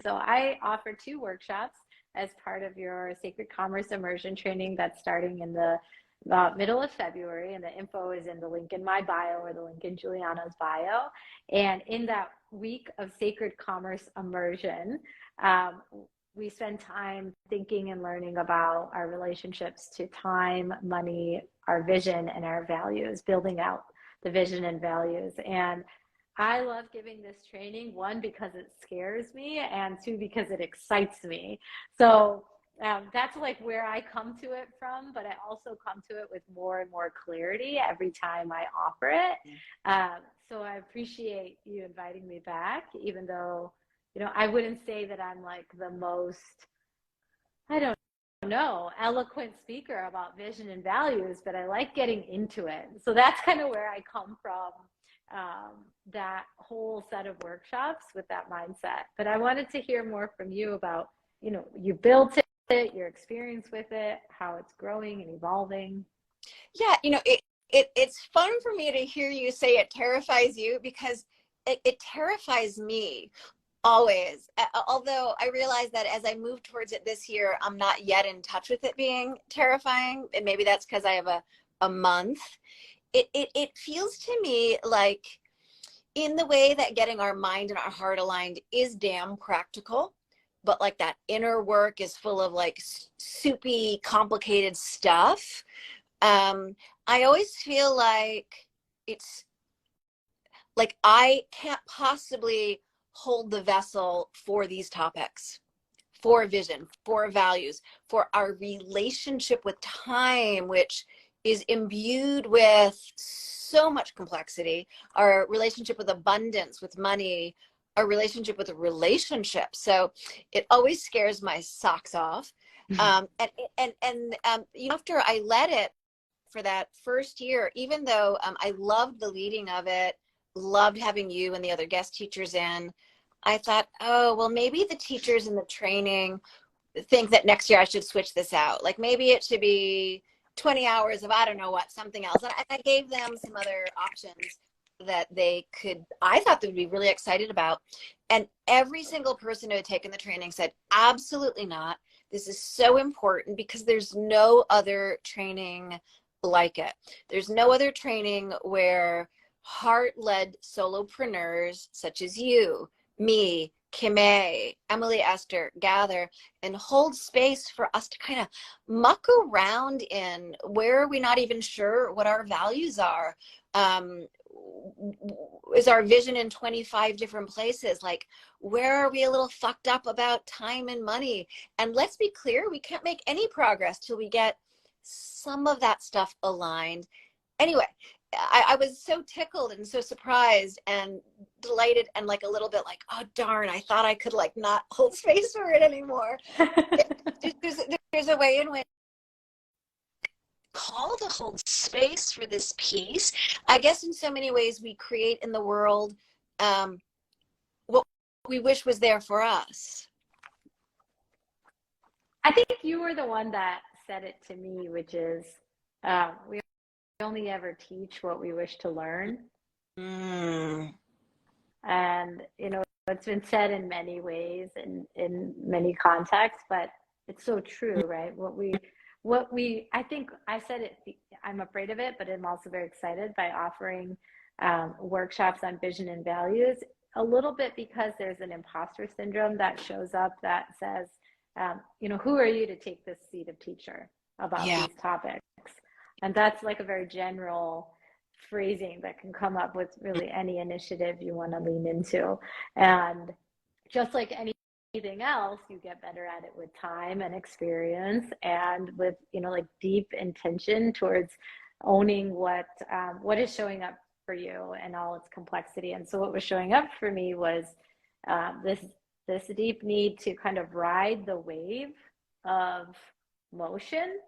so I offer 2 workshops as part of your Sacred Commerce Immersion training that's starting in the middle of February, and the info is in the link in my bio or the link in Juliana's bio. And in that week of Sacred Commerce Immersion, we spend time thinking and learning about our relationships to time, money, our vision, and our values, building out the vision and values. And I love giving this training, one, because it scares me, and two, because it excites me. So that's like where I come to it from, but I also come to it with more and more clarity every time I offer it. So I appreciate you inviting me back, even though, I wouldn't say that I'm like the most, I don't know, eloquent speaker about vision and values, but I like getting into it. So that's kind of where I come from, that whole set of workshops with that mindset. But I wanted to hear more from you about, you built it, your experience with it, how it's growing and evolving. Yeah, it's fun for me to hear you say it terrifies you, because it terrifies me always. Although I realize that as I move towards it this year, I'm not yet in touch with it being terrifying. And maybe that's because I have a month. It feels to me like, in the way that getting our mind and our heart aligned is damn practical, but like that inner work is full of like soupy, complicated stuff. I always feel like it's like I can't possibly hold the vessel for these topics, for vision, for values, for our relationship with time, which is imbued with so much complexity, our relationship with abundance, with money, our relationship with a relationship. So it always scares my socks off. After I led it for that first year, even though I loved the leading of it, loved having you and the other guest teachers in, I thought, oh, well, maybe the teachers in the training think that next year I should switch this out. Like maybe it should be 20 hours of, I don't know what, something else. And I gave them some other options that I thought they would be really excited about. And every single person who had taken the training said, absolutely not. This is so important, because there's no other training like it. There's no other training where heart-led solopreneurs such as you, me, Kim A, Emily Esther gather and hold space for us to kind of muck around in where are we not even sure what our values are. Is our vision in 25 different places? Like, where are we a little fucked up about time and money? And let's be clear, we can't make any progress till we get some of that stuff aligned. Anyway, I was so tickled and so surprised and delighted and like a little bit like, oh darn, I thought I could like not hold space for it anymore. There's a way in which call to hold space for this piece. I guess in so many ways we create in the world what we wish was there for us. I think you were the one that said it to me, which is we only ever teach what we wish to learn. And it's been said in many ways and in many contexts, but it's so true, right? I think I said it, I'm afraid of it, but I'm also very excited by offering workshops on vision and values, a little bit because there's an imposter syndrome that shows up that says, who are you to take this seat of teacher about these topics? And that's like a very general phrasing that can come up with really any initiative you want to lean into. And just like anything else, you get better at it with time and experience and with, like deep intention towards owning what is showing up for you and all its complexity. And so what was showing up for me was this deep need to kind of ride the wave of motion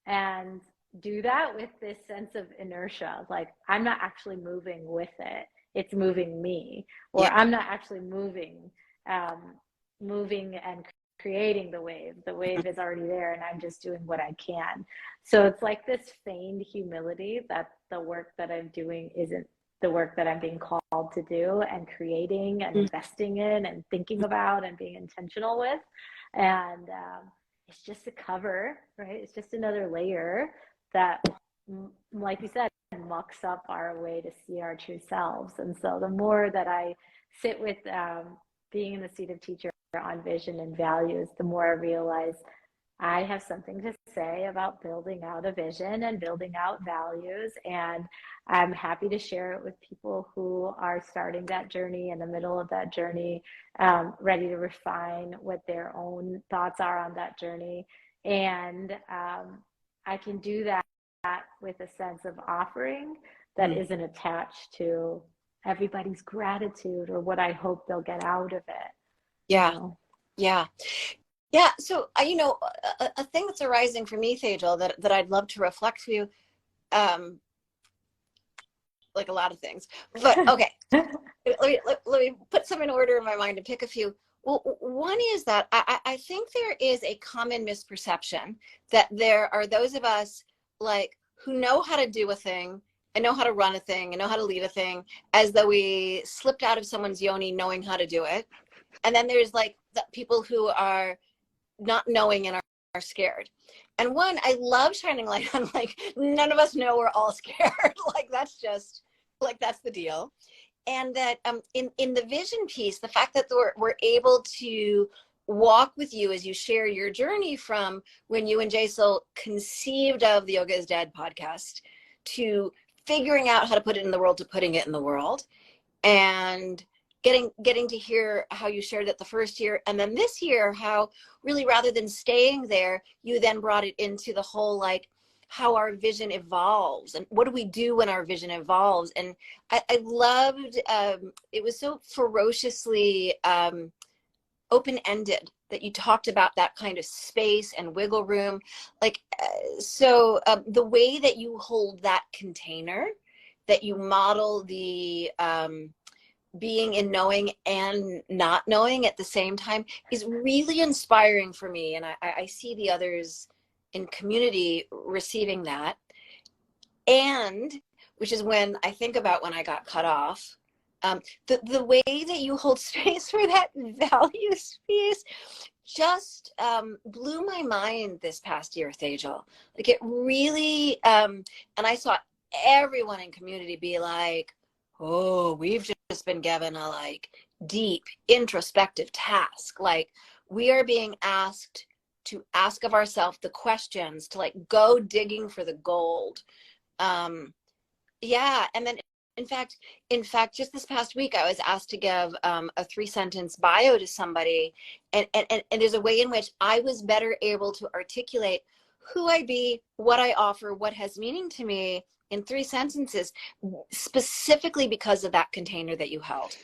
and do that with this sense of inertia. Like, I'm not actually moving with it, it's moving me. Or I'm not actually moving and creating the wave. The wave is already there and I'm just doing what I can. So it's like this feigned humility that the work that I'm doing isn't the work that I'm being called to do and creating and investing in and thinking about and being intentional with. And it's just a cover, right? It's just another layer that, like you said, mucks up our way to see our true selves. And so the more that I sit with being in the seat of teacher on vision and values, the more I realize I have something to say about building out a vision and building out values. And I'm happy to share it with people who are starting that journey, in the middle of that journey, ready to refine what their own thoughts are on that journey. And I can do that with a sense of offering that isn't attached to everybody's gratitude or what I hope they'll get out of it. Yeah. You know? Yeah. Yeah. So, you know, a thing that's arising for me, Thajal, that I'd love to reflect to you, like a lot of things, but okay. let me put some in order in my mind and pick a few. Well, one is that I think there is a common misperception that there are those of us like who know how to do a thing and know how to run a thing and know how to lead a thing as though we slipped out of someone's yoni knowing how to do it. And then there's like the people who are not knowing and are scared. And one, I love shining light on, like, none of us know, we're all scared. Like, that's just, like, that's the deal. And that in the vision piece, the fact that we're able to walk with you as you share your journey from when you and Jaisal conceived of the Yoga is Dead podcast to figuring out how to put it in the world to putting it in the world, and getting to hear how you shared it the first year, and then this year how really rather than staying there, you then brought it into the whole, like, how our vision evolves and what do we do when our vision evolves. And I loved it was so ferociously open-ended that you talked about that kind of space and wiggle room, like so the way that you hold that container, that you model the being in knowing and not knowing at the same time, is really inspiring for me. And I see the others in community receiving that. And which is when I think about when I got cut off, the way that you hold space for that value space just blew my mind this past year, Thajal. Like, it really, and I saw everyone in community be like, oh, we've just been given a like deep introspective task. Like, we are being asked to ask of ourselves the questions, to like go digging for the gold. Yeah. And then in fact, just this past week, I was asked to give a 3-sentence bio to somebody. And there's a way in which I was better able to articulate who I be, what I offer, what has meaning to me in 3 sentences, specifically because of that container that you held.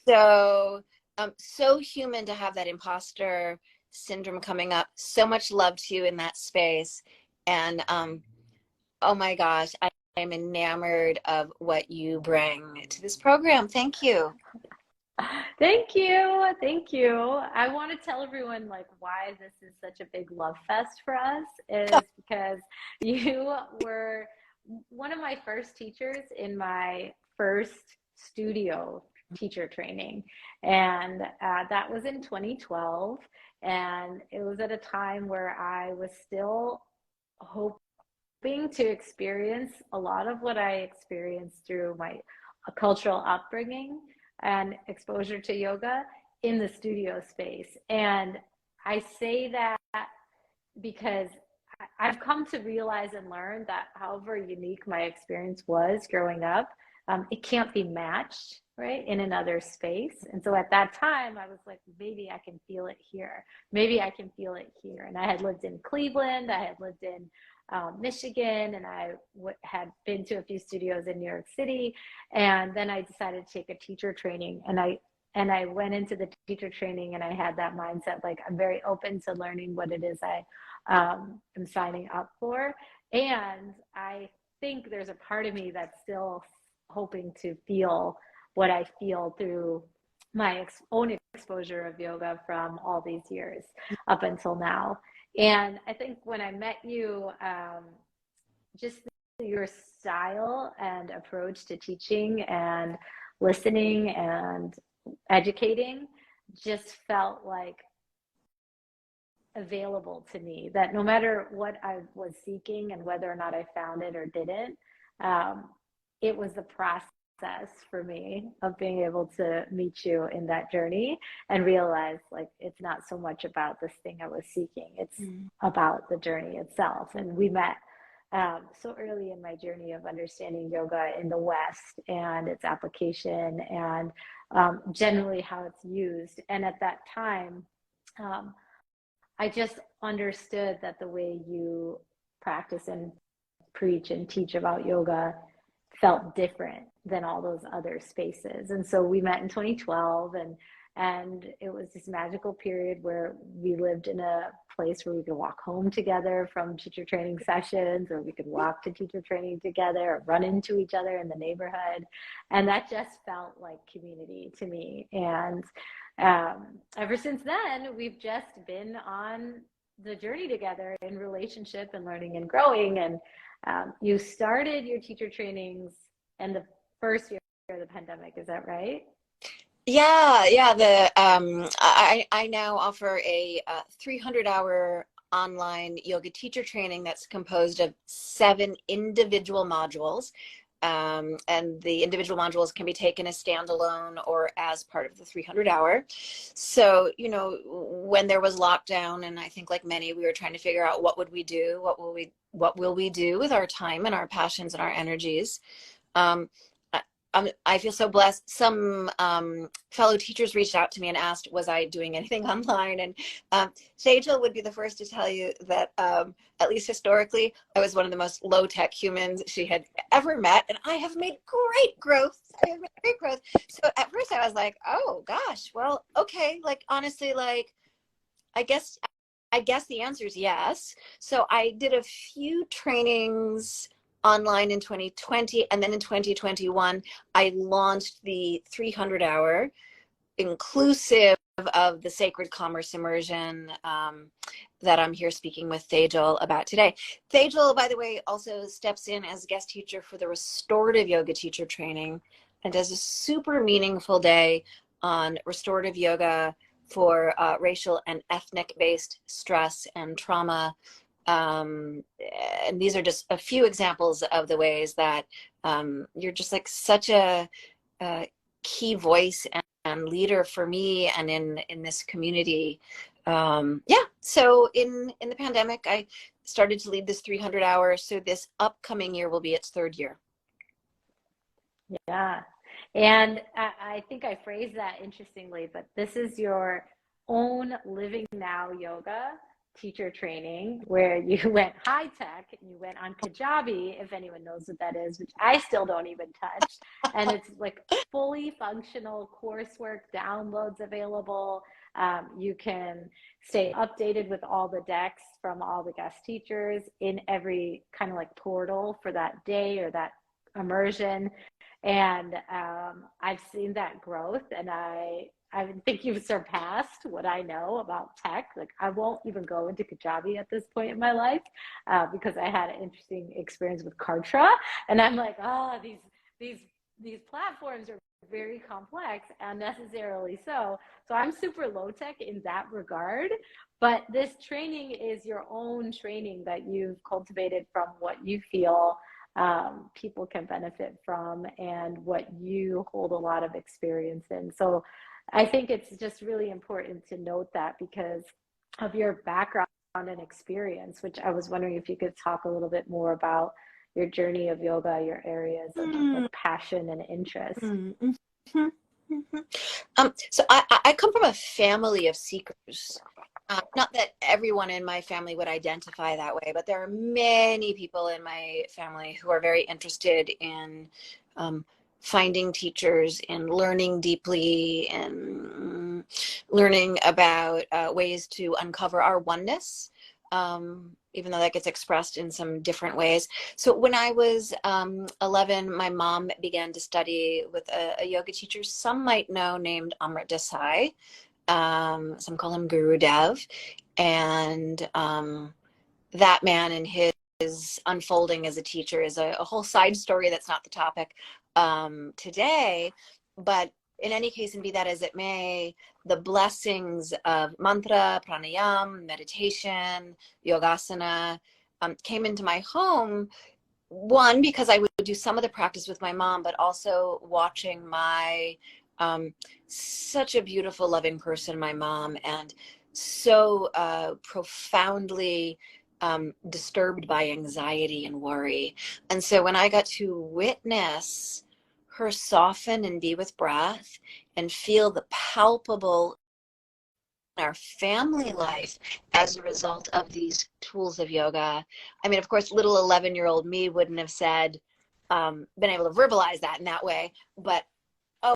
So, so human to have that imposter syndrome coming up. So much love to you in that space. And oh my gosh, I'm enamored of what you bring to this program. Thank you. Thank you. Thank you. I want to tell everyone like why this is such a big love fest for us is because you were one of my first teachers in my first studio teacher training. And that was in 2012. And it was at a time where I was still hoping to experience a lot of what I experienced through my cultural upbringing and exposure to yoga in the studio space. And I say that because I've come to realize and learn that however unique my experience was growing up, it can't be matched, right, in another space. And so at that time, I was like, maybe I can feel it here. Maybe I can feel it here. And I had lived in Cleveland, I had lived in Michigan, and I had been to a few studios in New York City. And then I decided to take a teacher training, and I went into the teacher training and I had that mindset, like, I'm very open to learning what it is I am signing up for. And I think there's a part of me that's still hoping to feel what I feel through my own exposure of yoga from all these years up until now. And I think when I met you, just your style and approach to teaching and listening and educating just felt like available to me, that no matter what I was seeking and whether or not I found it or didn't, um, it was the process for me of being able to meet you in that journey and realize like it's not so much about this thing I was seeking, it's about the journey itself. And we met so early in my journey of understanding yoga in the West and its application and generally how it's used. And at that time, um, I just understood that the way you practice and preach and teach about yoga felt different than all those other spaces. And so we met in 2012, and it was this magical period where we lived in a place where we could walk home together from teacher training sessions, or we could walk to teacher training together, or run into each other in the neighborhood. And that just felt like community to me. And ever since then, we've just been on the journey together in relationship and learning and growing. And you started your teacher trainings in the first year of the pandemic, is that right? Yeah. I now offer a 300-hour online yoga teacher training that's composed of 7 individual modules. And the individual modules can be taken as standalone or as part of the 300-hour. So, you know, when there was lockdown, and I think like many, we were trying to figure out what would we do, what will we do with our time and our passions and our energies. I feel so blessed. Some fellow teachers reached out to me and asked, was I doing anything online? And Sejal would be the first to tell you that, at least historically, I was one of the most low-tech humans she had ever met. And I have made great growth. So at first I was like, oh gosh, well, okay. Like, honestly, like, I guess the answer is yes. So I did a few trainings online in 2020, and then in 2021 I launched the 300-hour inclusive of the sacred commerce immersion that I'm here speaking with Tejal about today. Tejal, by the way, also steps in as guest teacher for the restorative yoga teacher training and does a super meaningful day on restorative yoga for racial and ethnic based stress and trauma. And these are just a few examples of the ways that you're just like such a key voice and leader for me and in this community. So in the pandemic, I started to lead this 300-hour. So this upcoming year will be its 3rd year. Yeah. And I think I phrased that interestingly, but this is your own living now yoga teacher training where you went high tech and you went on Kajabi, if anyone knows what that is, which I still don't even touch. And it's like fully functional coursework, downloads available. You can stay updated with all the decks from all the guest teachers in every kind of like portal for that day or that immersion. And I've seen that growth, and I think you've surpassed what I know about tech. Like I won't even go into Kajabi at this point in my life because I had an interesting experience with Kartra, and I'm like, oh, these platforms are very complex and necessarily so. So I'm super low tech in that regard. But this training is your own training that you've cultivated from what you feel people can benefit from and what you hold a lot of experience in. So I think it's just really important to note that because of your background and experience, which I was wondering if you could talk a little bit more about your journey of yoga, your areas of like passion and interest. So I come from a family of seekers. Not that everyone in my family would identify that way, but there are many people in my family who are very interested in finding teachers and learning deeply and learning about ways to uncover our oneness, even though that gets expressed in some different ways. So when I was 11, my mom began to study with a yoga teacher some might know named Amrit Desai. Some call him Guru Dev. And that man and his is unfolding as a teacher is a whole side story that's not the topic today. But in any case, and be that as it may, the blessings of mantra, pranayam, meditation, yogasana came into my home. One, because I would do some of the practice with my mom, but also watching my such a beautiful, loving person, my mom, and so profoundly disturbed by anxiety and worry. And so when I got to witness her soften and be with breath and feel the palpable in our family life as a result of these tools of yoga. I mean, of course, little 11-year-old me wouldn't have said, been able to verbalize that in that way, but oh,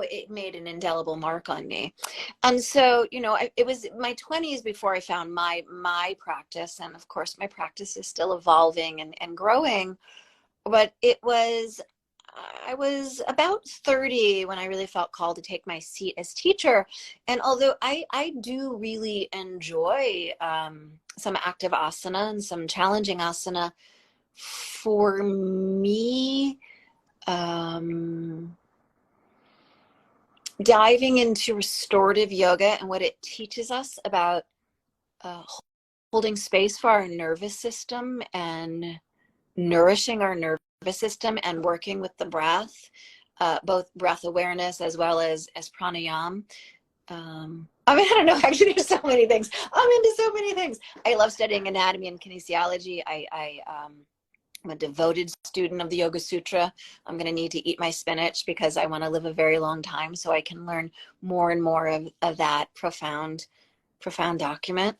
it made an indelible mark on me. And so, you know, it was my 20s before I found my practice. And of course, my practice is still evolving and growing. But I was about 30 when I really felt called to take my seat as teacher. And although I do really enjoy some active asana and some challenging asana, for me, diving into restorative yoga and what it teaches us about holding space for our nervous system and nourishing our nervous system and working with the breath, both breath awareness as well as pranayam. I mean, I don't know, actually there's so many things. I'm into so many things. I love studying anatomy and kinesiology. I'm a devoted student of the Yoga Sutra. I'm going to need to eat my spinach because I want to live a very long time so I can learn more and more of that profound document.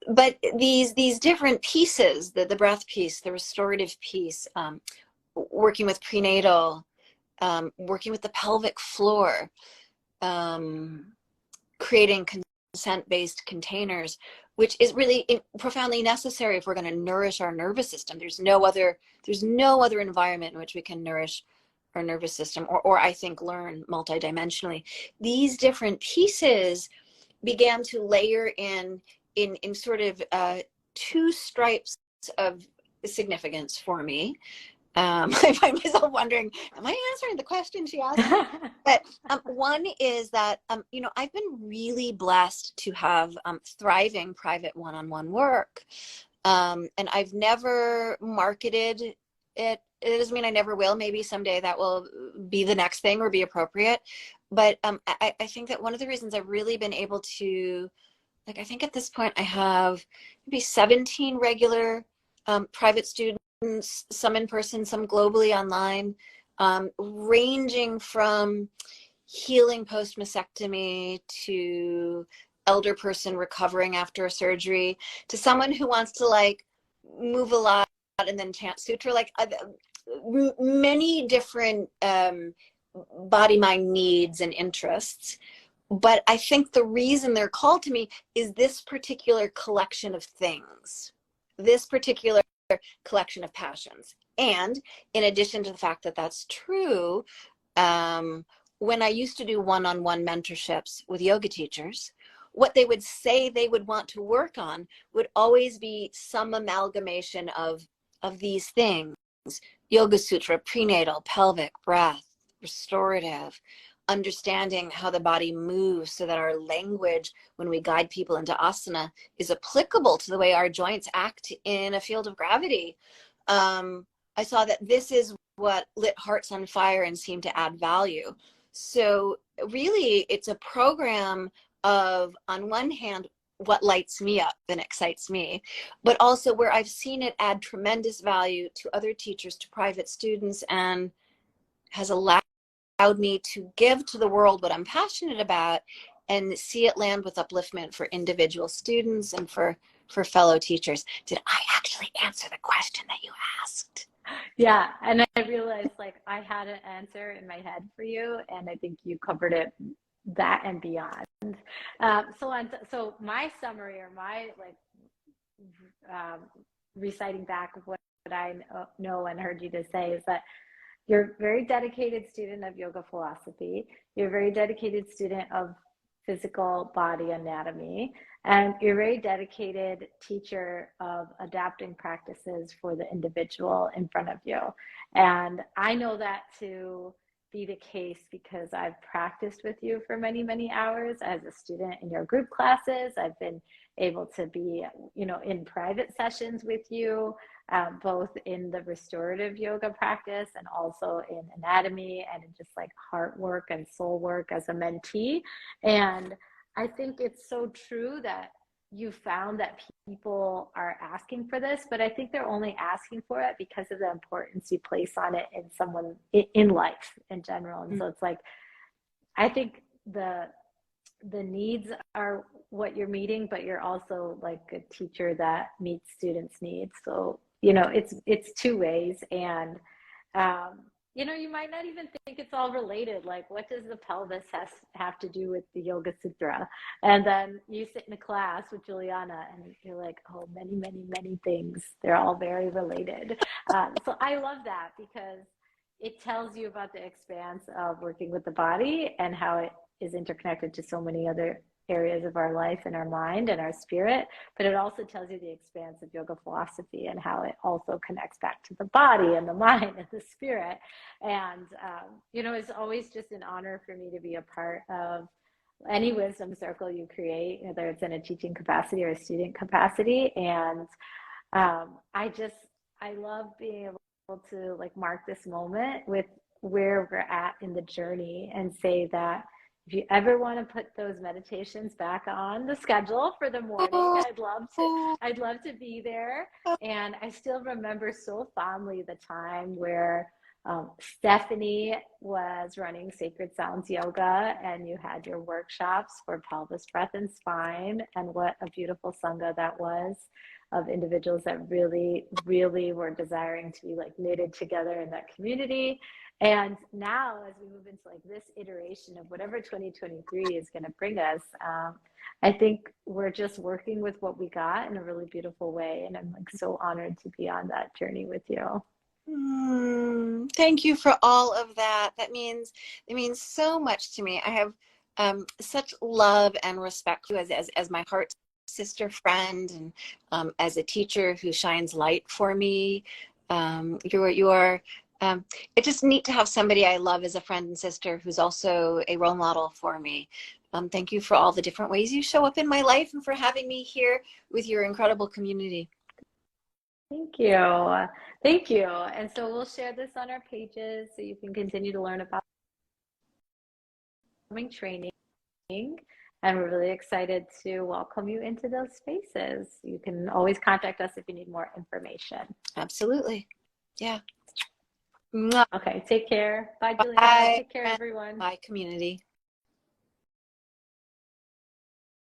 But these different pieces, the breath piece, the restorative piece, working with prenatal, working with the pelvic floor, creating consent-based containers, which is really profoundly necessary if we're going to nourish our nervous system. There's no other environment in which we can nourish our nervous system, or I think learn multidimensionally. These different pieces began to layer in sort of two stripes of significance for me. I find myself wondering, am I answering the question she asked me? But one is that, you know, I've been really blessed to have thriving private one-on-one work. And I've never marketed it. It doesn't mean I never will. Maybe someday that will be the next thing or be appropriate. But I think that one of the reasons I've really been able to, like, I think at this point I have maybe 17 regular private students, some in person, some globally online, ranging from healing post-mastectomy to elder person recovering after a surgery to someone who wants to like move a lot and then chant sutra, like many different body mind needs and interests. But I think the reason they're called to me is this particular collection of things, this particular collection of passions. And in addition to the fact that that's true, when I used to do one-on-one mentorships with yoga teachers, what they would say they would want to work on would always be some amalgamation of these things: Yoga Sutra, prenatal, pelvic, breath, restorative, understanding how the body moves so that our language, when we guide people into asana, is applicable to the way our joints act in a field of gravity. I saw that this is what lit hearts on fire and seemed to add value. So really, it's a program of, on one hand, what lights me up and excites me, but also where I've seen it add tremendous value to other teachers, to private students, and has allowed me to give to the world what I'm passionate about and see it land with upliftment for individual students and for fellow teachers. Did I actually answer the question that you asked? Yeah, and I realized like I had an answer in my head for you, and I think you covered it, that and beyond. So my summary, or my like reciting back of what I know and heard you to say, is that you're a very dedicated student of yoga philosophy. You're a very dedicated student of physical body anatomy, and you're a very dedicated teacher of adapting practices for the individual in front of you. And I know that to be the case because I've practiced with you for many, many hours as a student in your group classes. I've been able to be, in private sessions with you, both in the restorative yoga practice and also in anatomy and in just like heart work and soul work as a mentee. And I think it's so true that you found that people are asking for this, but I think they're only asking for it because of the importance you place on it in someone in life in general. And so it's like, I think the needs are what you're meeting, but you're also like a teacher that meets students' needs. So, it's two ways. And, you might not even think it's all related. Like, what does the pelvis have to do with the Yoga Sutra? And then you sit in a class with Juliana and you're like, oh, many, many, many things. They're all very related. So I love that because it tells you about the expanse of working with the body and how it is interconnected to so many other areas of our life and our mind and our spirit, but it also tells you the expanse of yoga philosophy and how it also connects back to the body and the mind and the spirit. And, it's always just an honor for me to be a part of any wisdom circle you create, whether it's in a teaching capacity or a student capacity. And I love being able to like mark this moment with where we're at in the journey and say that if you ever want to put those meditations back on the schedule for the morning, I'd love to be there. And I still remember so fondly the time where Stephanie was running Sacred Sounds Yoga and you had your workshops for pelvis, breath, and spine. And what a beautiful Sangha that was, of individuals that really, really were desiring to be like knitted together in that community. And now as we move into like this iteration of whatever 2023 is going to bring us, I think we're just working with what we got in a really beautiful way. And I'm like so honored to be on that journey with you. Thank you for all of that. It means so much to me. I have such love and respect for you as my heart sister friend, and as a teacher who shines light for me. It's just neat to have somebody I love as a friend and sister who's also a role model for me. Thank you for all the different ways you show up in my life and for having me here with your incredible community. Thank you. Thank you. And so we'll share this on our pages so you can continue to learn about training. And we're really excited to welcome you into those spaces. You can always contact us if you need more information. Absolutely. Yeah. Okay, take care. Bye, Juliana. Bye. Take care, everyone. Bye, community.